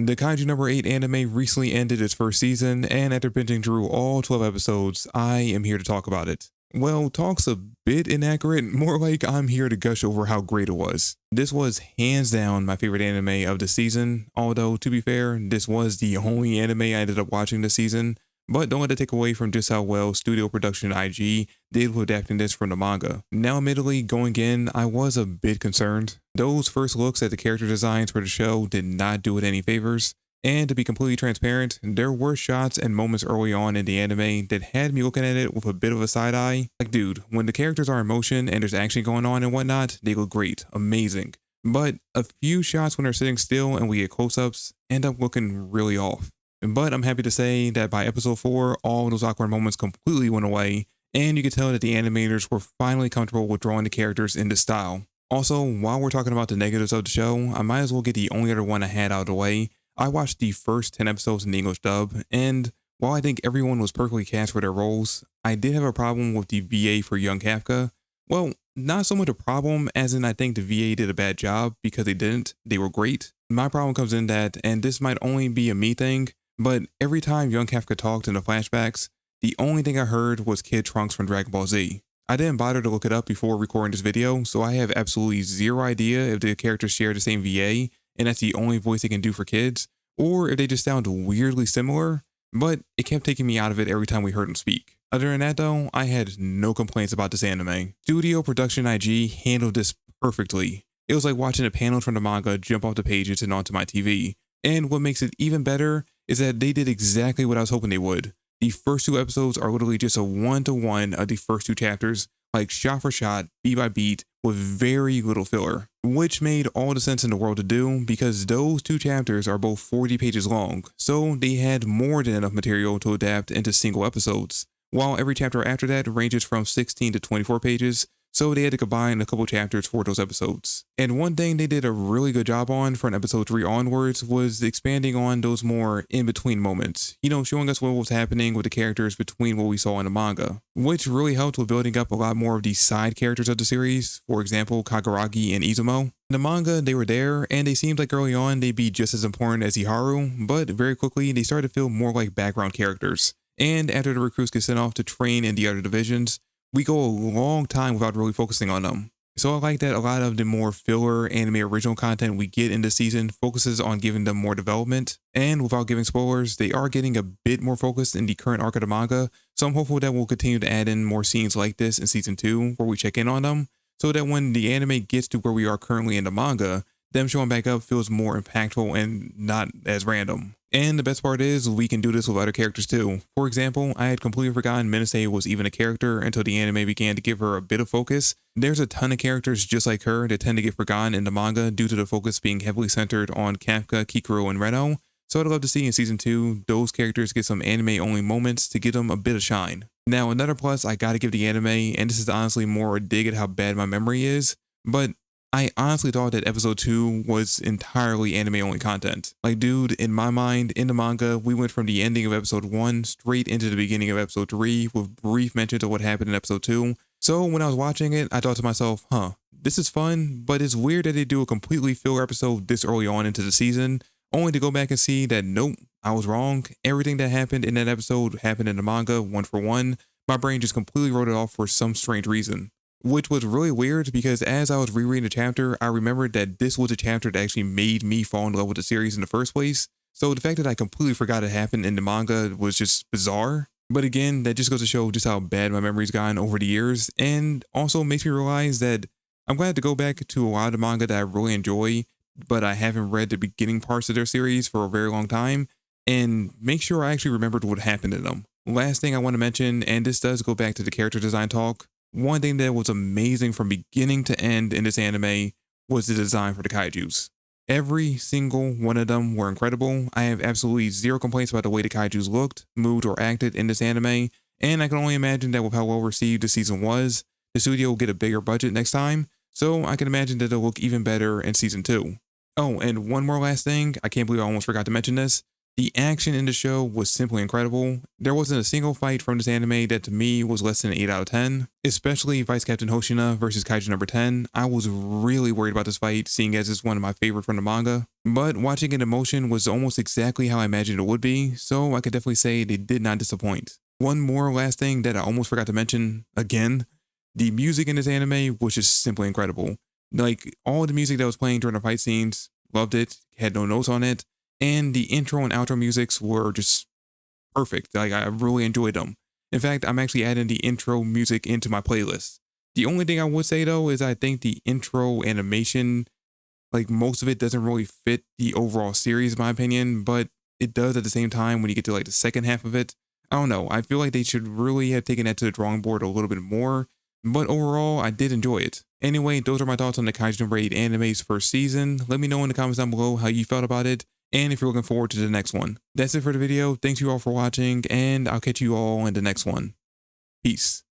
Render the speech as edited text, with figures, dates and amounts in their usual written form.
The Kaiju number 8 anime recently ended its first season, and after binging through all 12 episodes, I am here to talk about it. Well, talk's a bit inaccurate, more like I'm here to gush over how great it was. This was hands down my favorite anime of the season, although to be fair, this was the only anime I ended up watching this season, but don't let it take away from just how well studio production IG did with adapting this from the manga. Now admittedly, going in, I was a bit concerned. Those first looks at the character designs for the show did not do it any favors. And to be completely transparent, there were shots and moments early on in the anime that had me looking at it with a bit of a side eye. Like, dude, when the characters are in motion and there's action going on and whatnot, they look great, amazing. But a few shots when they're sitting still and we get close-ups end up looking really off. But I'm happy to say that by episode 4, all those awkward moments completely went away, and you could tell that the animators were finally comfortable with drawing the characters in this style. Also, while we're talking about the negatives of the show, I might as well get the only other one I had out of the way. I watched the first 10 episodes in the English dub, and while I think everyone was perfectly cast for their roles, I did have a problem with the VA for young Kafka. Well, not so much a problem as in I think the VA did a bad job because they didn't. They were great. My problem comes in that, and this might only be a me thing, but every time young Kafka talked in the flashbacks, the only thing I heard was Kid Trunks from Dragon Ball Z. I didn't bother to look it up before recording this video, so I have absolutely zero idea if the characters share the same VA, and that's the only voice they can do for kids, or if they just sound weirdly similar, but it kept taking me out of it every time we heard him speak. Other than that though, I had no complaints about this anime. Studio Production IG handled this perfectly. It was like watching a panel from the manga jump off the pages and onto my TV. And what makes it even better is that they did exactly what I was hoping they would. The first 2 episodes are literally just a one-to-one of the first 2 chapters, like shot for shot, beat by beat, with very little filler, which made all the sense in the world to do because those 2 chapters are both 40 pages long, so they had more than enough material to adapt into single episodes, while every chapter after that ranges from 16 to 24 pages, so they had to combine a couple chapters for those episodes. And one thing they did a really good job on from episode 3 onwards was expanding on those more in-between moments. You know, showing us what was happening with the characters between what we saw in the manga, which really helped with building up a lot more of the side characters of the series, for example, Kaguragi and Izumo. In the manga, they were there, and they seemed like early on they'd be just as important as Iharu, but very quickly they started to feel more like background characters. And after the recruits get sent off to train in the other divisions, we go a long time without really focusing on them. So I like that a lot of the more filler anime original content we get in this season focuses on giving them more development, and without giving spoilers, they are getting a bit more focused in the current arc of the manga, so I'm hopeful that we'll continue to add in more scenes like this in season 2 where we check in on them, so that when the anime gets to where we are currently in the manga, them showing back up feels more impactful and not as random. And the best part is, we can do this with other characters too. For example, I had completely forgotten Minase was even a character until the anime began to give her a bit of focus. There's a ton of characters just like her that tend to get forgotten in the manga due to the focus being heavily centered on Kafka, Kikuro, and Reno. So I'd love to see in season 2, those characters get some anime-only moments to give them a bit of shine. Now, another plus I gotta give the anime, and this is honestly more a dig at how bad my memory is, but I honestly thought that episode 2 was entirely anime-only content. Like, dude, in my mind, in the manga, we went from the ending of episode 1 straight into the beginning of episode 3 with brief mentions of what happened in episode 2. So when I was watching it, I thought to myself, this is fun, but it's weird that they do a completely filler episode this early on into the season, only to go back and see that nope, I was wrong. Everything that happened in that episode happened in the manga, one for one. My brain just completely wrote it off for some strange reason. Which was really weird because as I was rereading the chapter, I remembered that this was a chapter that actually made me fall in love with the series in the first place. So the fact that I completely forgot it happened in the manga was just bizarre. But again, that just goes to show just how bad my memory's gotten over the years, and also makes me realize that I'm glad to go back to a lot of the manga that I really enjoy, but I haven't read the beginning parts of their series for a very long time, and make sure I actually remembered what happened in them. Last thing I want to mention, and this does go back to the character design talk, one thing that was amazing from beginning to end in this anime was the design for the kaijus. Every single one of them were incredible. I have absolutely zero complaints about the way the kaijus looked, moved, or acted in this anime, and I can only imagine that with how well received the season was, the studio will get a bigger budget next time, so I can imagine that it'll look even better in season 2. Oh, and one more last thing, I can't believe I almost forgot to mention this. The action in the show was simply incredible. There wasn't a single fight from this anime that to me was less than an 8 out of 10, especially Vice Captain Hoshina versus Kaiju number 10. I was really worried about this fight, seeing as it's one of my favorite from the manga, but watching it in motion was almost exactly how I imagined it would be, so I could definitely say they did not disappoint. One more last thing that I almost forgot to mention, again, the music in this anime was just simply incredible. Like, all the music that was playing during the fight scenes, loved it, had no notes on it, and the intro and outro musics were just perfect. Like, I really enjoyed them. In fact, I'm actually adding the intro music into my playlist. The only thing I would say though is I think the intro animation, like most of it doesn't really fit the overall series in my opinion, but it does at the same time when you get to like the second half of it. I don't know. I feel like they should really have taken that to the drawing board a little bit more, but overall, I did enjoy it. Anyway, those are my thoughts on the Kaiju number 8 anime's first season. Let me know in the comments down below how you felt about it, and if you're looking forward to the next one. That's it for the video. Thanks you all for watching, and I'll catch you all in the next one. Peace.